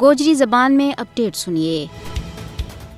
گوجری زبان میں اپڈیٹ سنیے۔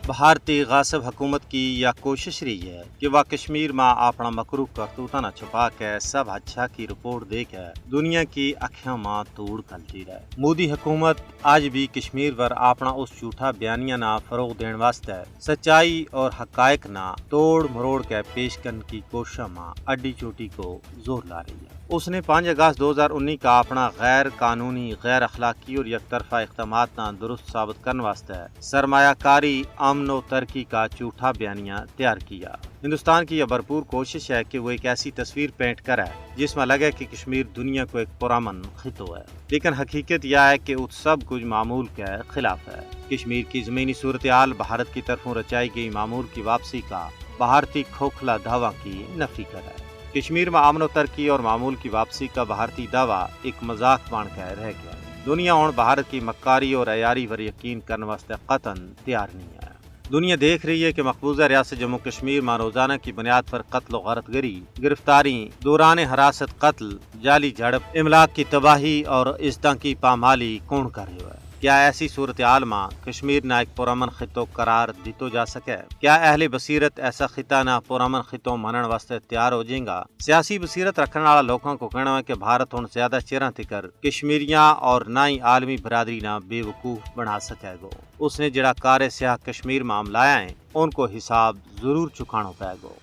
بھارتی غاصب حکومت کی یہ کوشش رہی ہے کہ وہ کشمیر میں اپنا مکروہ کرتوتا نہ چھپا کے سب اچھا کی رپورٹ دے کے دنیا کی اکھیاں ماں توڑ کلتی رہے۔ مودی حکومت آج بھی کشمیر پر اپنا اس جھوٹا بیانیہ نہ فروغ دین واسطے سچائی اور حقائق نہ توڑ مروڑ کے پیش کرنے کی کوشش میں اڈی چوٹی کو زور لا رہی ہے۔ اس نے 5 اگست 2019 کا اپنا غیر قانونی، غیر اخلاقی اور یک طرفہ اقدامات نہ درست ثابت کرنے واسطے سرمایہ کاری، امن و ترقی کا جھوٹا بیانیہ تیار کیا۔ ہندوستان کی یہ بھرپور کوشش ہے کہ وہ ایک ایسی تصویر پینٹ کرے جس میں لگے کہ کشمیر دنیا کو ایک پرامن خطہ ہے، لیکن حقیقت یہ ہے کہ وہ سب کچھ معمول کے خلاف ہے۔ کشمیر کی زمینی صورتحال بھارت کی طرفوں رچائی گئی معمول کی واپسی کا بھارتی کھوکھلا دعویٰ کی نفی کرے۔ کشمیر میں امن و ترقی اور معمول کی واپسی کا بھارتی دعویٰ ایک مذاق بن کے رہ گیا۔ دنیا ہوں بھارت کی مکاری اور عیاری پر یقین کرنے واسطے قطعاً تیار نہیں ہے۔ دنیا دیکھ رہی ہے کہ مقبوضہ ریاست جموں کشمیر میں روزانہ کی بنیاد پر قتل و غارت گری، گرفتاری، دوران حراست قتل، جعلی جھڑپ، املاک کی تباہی اور عزتوں کی پامالی کون کر رہے ہے؟ کیا ایسی صورتحال میں کشمیر نہ ایک پرامن خطہ قرار دیتو جا سکے؟ کیا اہل بصیرت ایسا خطہ نہ پرامن خطوں منن واسطے تیار ہو جائیں گا؟ سیاسی بصیرت رکھنے والا لوگوں کو کہنا ہے کہ بھارت ہن زیادہ چیراں تکر کشمیریاں اور نہ ہی عالمی برادری نہ بے وقوف بنا سکے گو۔ اس نے جڑا کار سیاہ کشمیر میں عملایا ہیں ان کو حساب ضرور چکانو پائے گو۔